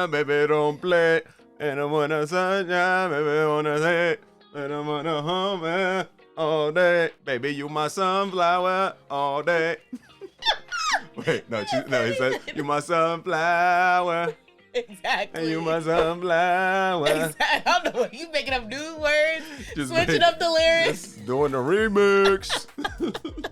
sunshine, baby, don't play. And I wanna sunshine, baby, wanna say. And I wanna home all day. Baby, you my sunflower all day. Wait, no, he says, you my sunflower. Exactly. And you my sunflower. Exactly. I don't know what you making up new words, switching up the lyrics. Just doing the remix.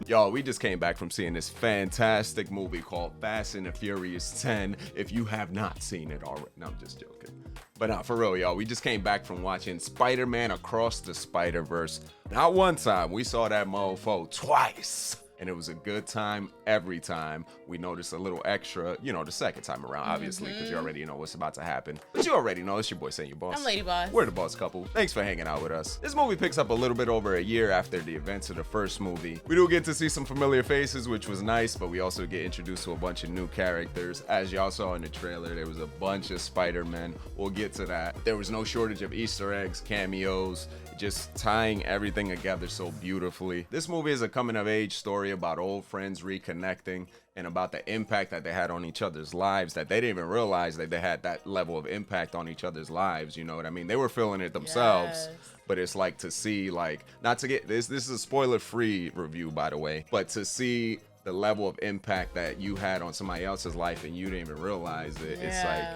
Y'all, we just came back from seeing this fantastic movie called Fast and the Furious 10. If you have not seen it already. No, I'm just joking. But not for real, y'all. We just came back from watching Spider-Man Across the Spider-Verse. Not one time. We saw that mofo twice. And it was a good time every time. We noticed a little extra, the second time around, obviously, because you already know what's about to happen. But you already know, it's your boy saying your boss. I'm Lady Boss. We're the Boss Couple. Thanks for hanging out with us. This movie picks up a little bit over a year after the events of the first movie. We do get to see some familiar faces, which was nice, but we also get introduced to a bunch of new characters. As y'all saw in the trailer, there was a bunch of Spider-Men. We'll get to that. There was no shortage of Easter eggs, cameos, just tying everything together so beautifully. This movie is a coming-of-age story about old friends reconnecting and about the impact that they had on each other's lives, that they didn't even realize that they had that level of impact on each other's lives, you know what I mean? They were feeling it themselves, but it's like to see, like, not to get, this is a spoiler-free review, by the way, but to see the level of impact that you had on somebody else's life and you didn't even realize it, it's like,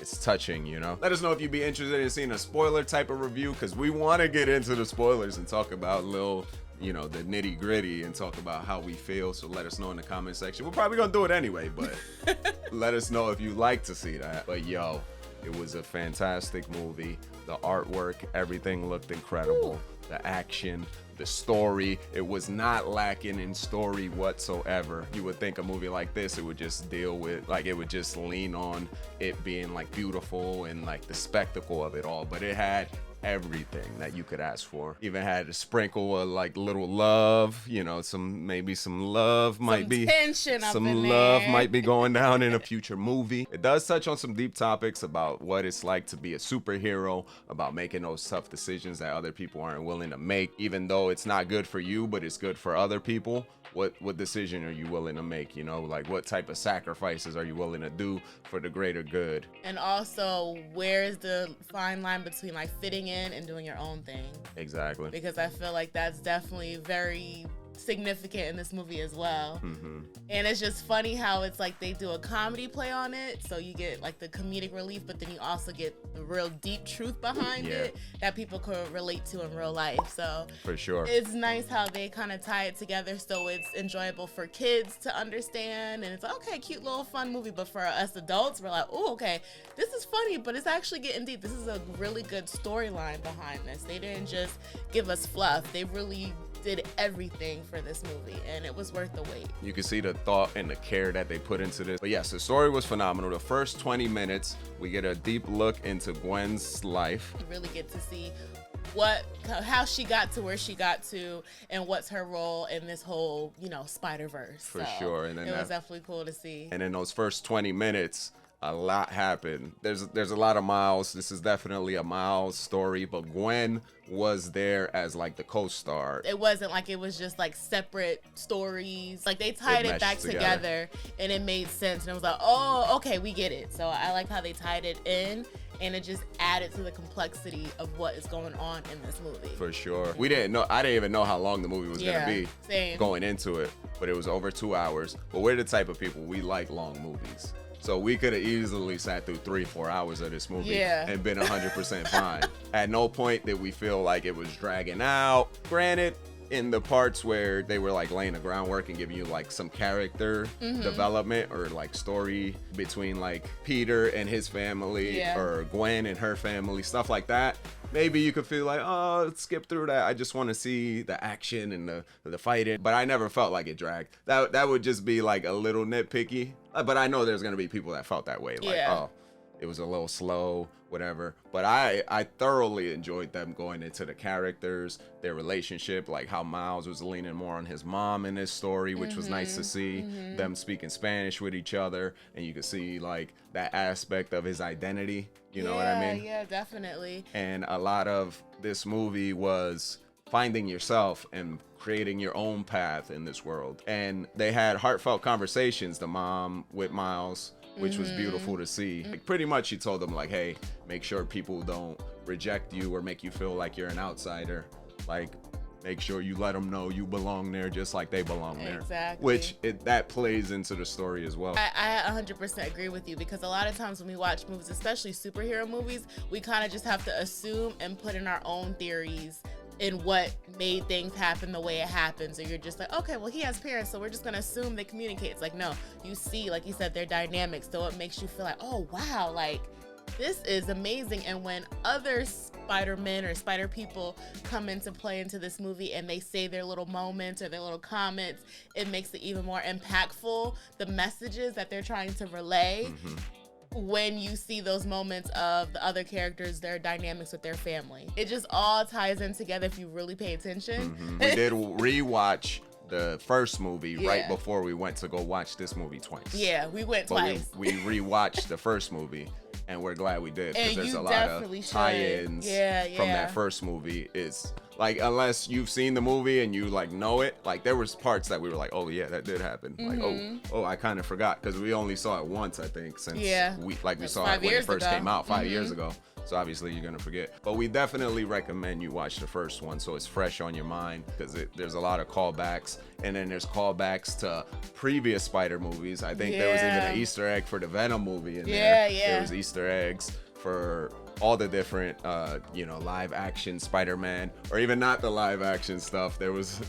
it's touching, Let us know if you'd be interested in seeing a spoiler type of review, because we want to get into the spoilers and talk about little, the nitty gritty and talk about how we feel. So let us know in the comment section. We're probably gonna do it anyway, but let us know if you'd like to see that. But yo, it was a fantastic movie. The artwork, everything looked incredible. Ooh. The action, the story, it was not lacking in story whatsoever. You would think a movie like this, it would just deal with, like, it would just lean on it being like beautiful and like the spectacle of it all, but it had everything that you could ask for. Even had a sprinkle of like little love, some love might be, tension up some in love there. might be going down in a future movie. It does touch on some deep topics about what it's like to be a superhero, about making those tough decisions that other people aren't willing to make, even though it's not good for you, but it's good for other people. What decision are you willing to make? Like what type of sacrifices are you willing to do for the greater good? And also, where's the fine line between like fitting in and doing your own thing? Exactly. Because I feel like that's definitely very significant in this movie as well. And it's just funny how it's like they do a comedy play on it, so you get like the comedic relief, but then you also get the real deep truth behind it that people could relate to in real life. So for sure, it's nice how they kind of tie it together so it's enjoyable for kids to understand, and it's okay, cute little fun movie, but for us adults, we're like, oh, okay, this is funny, but it's actually getting deep. This is a really good storyline behind this. They didn't just give us fluff, they really did everything for this movie, and it was worth the wait. You can see the thought and the care that they put into this. But yes, the story was phenomenal. The first 20 minutes, we get a deep look into Gwen's life. You really get to see how she got to where she got to, and what's her role in this whole, Spider-Verse. For sure. And then it was definitely cool to see. And in those first 20 minutes, a lot happened. There's a lot of Miles. This is definitely a Miles story, but Gwen was there as like the co-star. It wasn't like it was just like separate stories. Like they tied it back together and it made sense. And it was like, oh, okay, we get it. So I like how they tied it in, and it just added to the complexity of what is going on in this movie. For sure. I didn't even know how long the movie was gonna be same. Going into it, but it was over 2 hours. But we're the type of people, we like long movies. So we could have easily sat through 3-4 hours of this movie and been 100% fine. At no point did we feel like it was dragging out. Granted, in the parts where they were like laying the groundwork and giving you like some character development or like story between like Peter and his family or Gwen and her family, stuff like that, maybe you could feel like, oh, let's skip through that. I just want to see the action and the fighting. But I never felt like it dragged. That would just be like a little nitpicky. But I know there's going to be people that felt that way. Like, oh, it was a little slow, whatever. But I thoroughly enjoyed them going into the characters, their relationship, like how Miles was leaning more on his mom in this story, which was nice to see. Them speaking Spanish with each other. And you could see like that aspect of his identity. You know what I mean? Yeah, definitely. And a lot of this movie was finding yourself and creating your own path in this world. And they had heartfelt conversations, the mom with Miles, which was beautiful to see. Like, pretty much she told them like, hey, make sure people don't reject you or make you feel like you're an outsider. Like, make sure you let them know you belong there just like they belong there. Exactly. Which that plays into the story as well. I 100% agree with you, because a lot of times when we watch movies, especially superhero movies, we kind of just have to assume and put in our own theories in what made things happen the way it happens. Or you're just like, okay, well, he has parents, so we're just going to assume they communicate. It's like, no, you see, like you said, their dynamics. So it makes you feel like, oh, wow, like, this is amazing. And when other Spider-Men or Spider people come into play into this movie and they say their little moments or their little comments, it makes it even more impactful, the messages that they're trying to relay. When you see those moments of the other characters, their dynamics with their family, it just all ties in together if you really pay attention. We did rewatch the first movie right before we went to go watch this movie twice. Yeah, we went twice. We rewatched the first movie, and we're glad we did, because there's a lot of tie-ins from that first movie. It's like, unless you've seen the movie and you like know it, like there was parts that we were like, oh yeah, that did happen. Like, oh, I kind of forgot, because we only saw it once, I think, since we saw it when it first came out 5 years ago. So obviously you're gonna forget. But we definitely recommend you watch the first one so it's fresh on your mind, because there's a lot of callbacks, and then there's callbacks to previous Spider movies. I think there was even an Easter egg for the Venom movie in there. There was Easter eggs for all the different live action Spider-Man, or even not the live action stuff. There was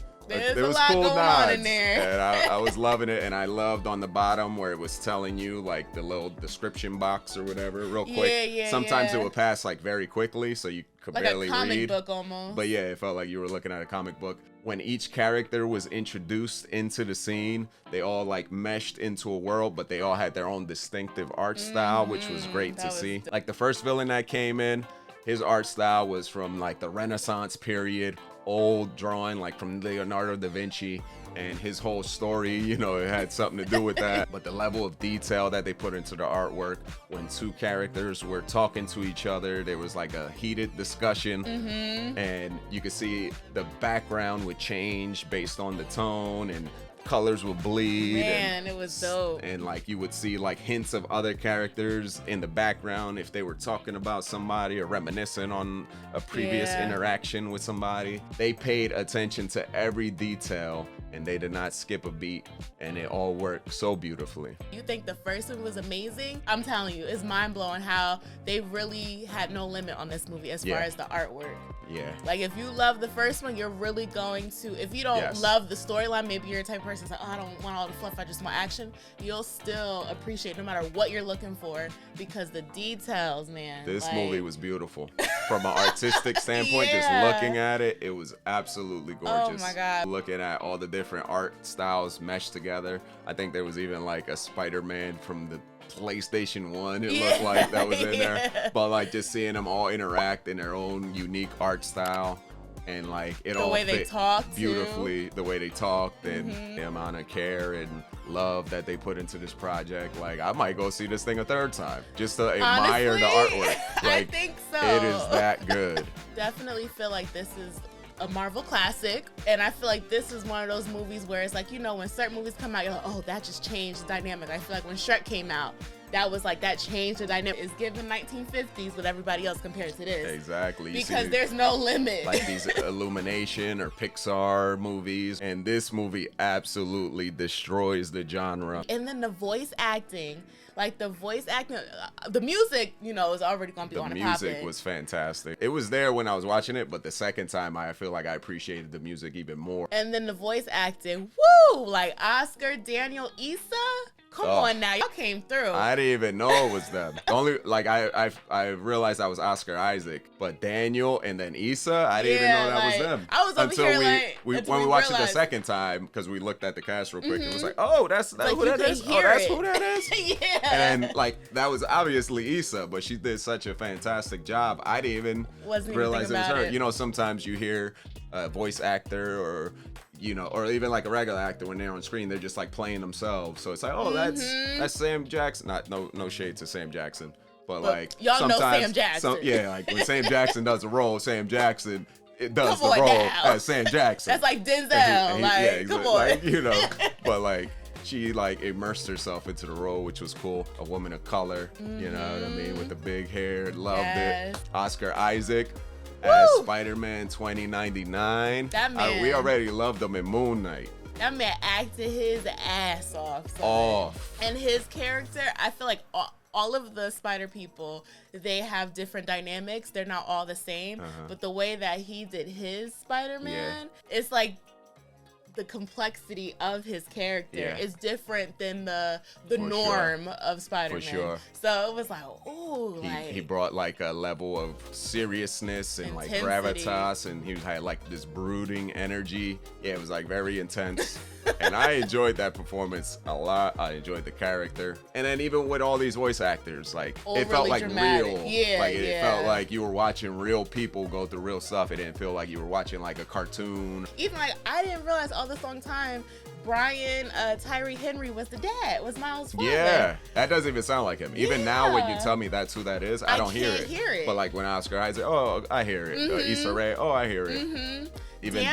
cool nods in there. And I was loving it. And I loved on the bottom where it was telling you like the little description box or whatever real quick. Sometimes it would pass like very quickly, so you could like barely a comic read. Book almost. But yeah, it felt like you were looking at a comic book. When each character was introduced into the scene, they all like meshed into a world, but they all had their own distinctive art style, which was great to see. Like the first villain that came in, his art style was from like the Renaissance period, old drawing, like from Leonardo da Vinci, and his whole story, it had something to do with that. But the level of detail that they put into the artwork, when two characters were talking to each other, there was like a heated discussion, and you could see the background would change based on the tone, and colors would bleed. Man, it was dope. And like you would see like hints of other characters in the background if they were talking about somebody or reminiscing on a previous interaction with somebody. They paid attention to every detail, and they did not skip a beat, and it all worked so beautifully. You think the first one was amazing? I'm telling you, it's mind-blowing how they really had no limit on this movie as far as the artwork. Yeah. Like, if you love the first one, you're really going to, if you don't love the storyline, maybe you're a type of person that's like, oh, I don't want all the fluff, I just want action, you'll still appreciate no matter what you're looking for, because the details, man. This movie was beautiful. From an artistic standpoint, just looking at it, it was absolutely gorgeous. Oh my God. Looking at all the different art styles meshed together. I think there was even like a Spider-Man from the PlayStation 1, it looked like, that was in there. But like just seeing them all interact in their own unique art style, and like it all fit beautifully, the way they talked, and the amount of care and love that they put into this project. Like, I might go see this thing a third time just to admire the artwork. Like, I think so. It is that good. Definitely feel like this is a Marvel classic, and I feel like this is one of those movies where it's like, when certain movies come out, you're like, oh, that just changed the dynamic. I feel like when Shrek came out, that was like, that changed the dynamic. It's given 1950s with everybody else compared to this. Exactly. Because there's no limit. Like these Illumination or Pixar movies, and this movie absolutely destroys the genre. And then the voice acting. Like the voice acting, the music, is already gonna be on the pop. The music was fantastic. It was there when I was watching it, but the second time I feel like I appreciated the music even more. And then the voice acting, woo! Like Oscar, Daniel, Issa. Come on now, y'all came through. I didn't even know it was them. Only like I realized I was Oscar Isaac, but Daniel and then Issa, I didn't even know that was them. I was over here when we watched it the second time, because we looked at the cast real quick. It was like, oh, that's who that is. Oh, that's who that is. Yeah. And like that was obviously Issa, but she did such a fantastic job. I didn't even realize it was her. Sometimes you hear a voice actor or even like a regular actor, when they're on screen, they're just like playing themselves. So it's like, oh, that's Sam Jackson. No shade to Sam Jackson, but like y'all sometimes, know Sam Jackson. Like when Sam Jackson does a role, Sam Jackson does the role as Sam Jackson. That's like Denzel. Come on. But like She like immersed herself into the role, which was cool. A woman of color, you know what I mean, with the big hair. Loved it. Oscar Isaac as Spider-Man 2099. That man. We already loved him in Moon Knight. That man acted his ass off. And his character, I feel like all of the Spider people, they have different dynamics. They're not all the same. But the way that he did his Spider-Man, it's like the complexity of his character is different than the norm of Spider-Man. For sure. So it was like, ooh, he brought like a level of seriousness and like gravitas, and he had like this brooding energy. Yeah, it was like very intense. And I enjoyed that performance a lot. I enjoyed the character. And then even with all these voice actors, like it felt like dramatic. real. It felt like you were watching real people go through real stuff. It didn't feel like you were watching like a cartoon. Even like I didn't realize all this long time Brian Tyree Henry was the dad, was Miles' father. Yeah, that doesn't even sound like him. Even now when you tell me that's who that is, I don't hear it. But like when Oscar Isaac, oh, I hear it. Issa Rae, oh, I hear it. Even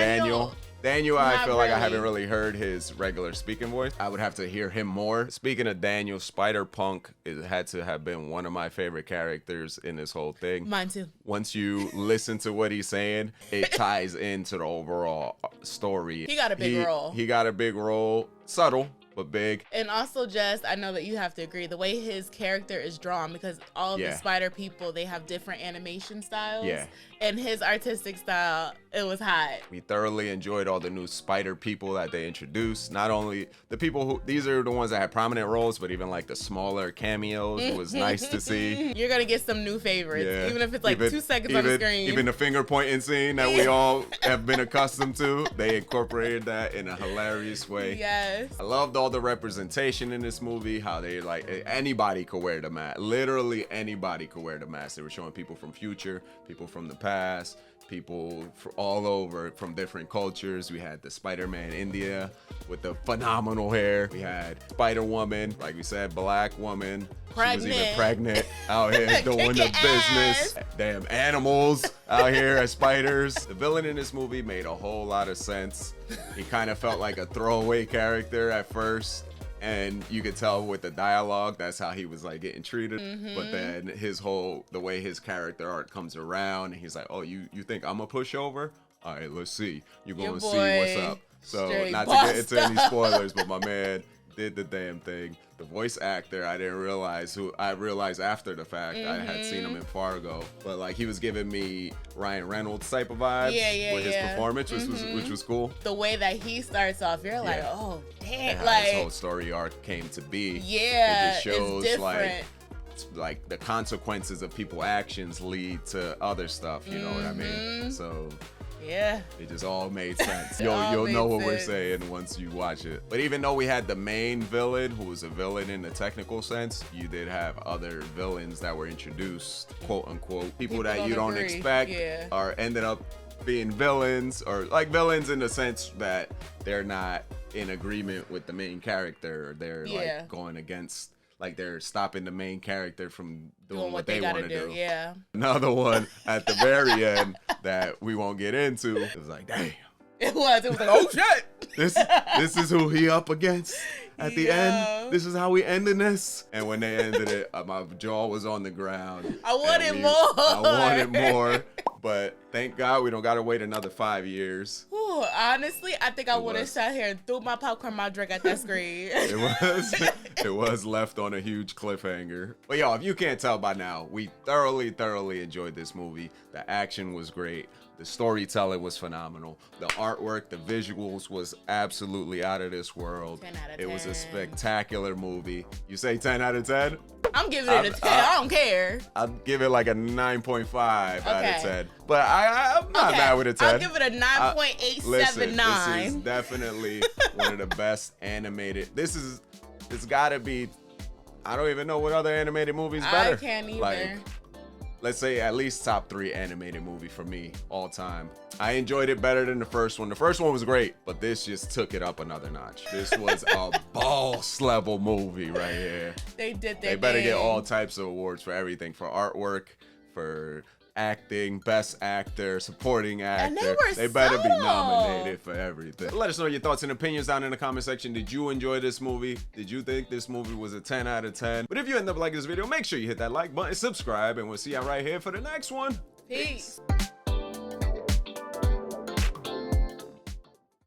Daniel, I feel like I haven't really heard his regular speaking voice. I would have to hear him more. Speaking of Daniel, Spider-Punk, it had to have been one of my favorite characters in this whole thing. Mine too. Once you listen to what he's saying, it ties into the overall story. He got a big role. He got a big role. Subtle, but big. And also just, I know that you have to agree, the way his character is drawn, because all of the Spider people, they have different animation styles. Yeah. And his artistic style, it was hot. We thoroughly enjoyed all the new Spider people that they introduced. Not only the people who, these are the ones that had prominent roles, but even like the smaller cameos. It was nice to see. You're going to get some new favorites, even if it's like 2 seconds on the screen. Even the finger pointing scene that we all have been accustomed to, they incorporated that in a hilarious way. Yes. I loved all the representation in this movie, how they like, anybody could wear the mask. Literally anybody could wear the mask. They were showing people from future, people from the past, people all over from different cultures. We had the Spider-Man India with the phenomenal hair. We had Spider-Woman, like we said, black woman. Pregnant. She was even pregnant out here doing the business. Damn animals out here as spiders. The villain in this movie made a whole lot of sense. He kind of felt like a throwaway character at first. And you could tell with the dialogue, that's how he was like getting treated. But then the way his character arc comes around, and he's like, oh, you think I'm a pushover? All right, let's see. You're going to see what's up. So not to get into any spoilers, but my man did the damn thing. The voice actor, I realized after the fact. I had seen him in Fargo, but like he was giving me Ryan Reynolds type of vibes with his performance, which was cool. The way that he starts off, you're like, oh damn, and like how his whole story arc came to be. Yeah, it just shows it's different. like the consequences of people's actions lead to other stuff. You know what I mean? So. Yeah. It just all made sense. You'll know what we're saying once you watch it. But even though we had the main villain, who was a villain in the technical sense, you did have other villains that were introduced, quote unquote. People that you don't expect are ended up being villains, or like villains in the sense that they're not in agreement with the main character. They're like going against, like they're stopping the main character from doing what they want to do. Yeah. Another one at the very end that we won't get into. It was like, damn. It was like, oh shit. This is who he up against at the end. This is how we ending this. And when they ended it, my jaw was on the ground. I wanted more. But thank God we don't gotta wait another 5 years. Ooh, honestly, I think I would have sat here and threw my popcorn, my drink at that screen. It was left on a huge cliffhanger. But y'all, if you can't tell by now, we thoroughly enjoyed this movie. The action was great. The storytelling was phenomenal. The artwork, the visuals was absolutely out of this world. 10 out of 10. It was a spectacular movie. You say 10 out of 10? I'm giving it a 10. I don't care. I'll give it like a 9.5 out of 10. But I'm not mad with a 10. I'll give it a 9.879. Listen, this is definitely one of the best animated. It's gotta be, I don't even know what other animated movie's better. I can't either. Like, let's say at least top 3 animated movie for me all time. I enjoyed it better than the first one. The first one was great, but this just took it up another notch. This was a boss level movie right here. They did their They better get all types of awards for everything, for artwork, for acting, best actor, supporting actor. they were better be subtle. nominated for everything. Let us know your thoughts and opinions down in the comment section. Did you enjoy this movie? Did you think this movie was a 10 out of 10? But if you end up liking this video, make sure you hit that like button, subscribe, and we'll see y'all right here for the next one. Peace.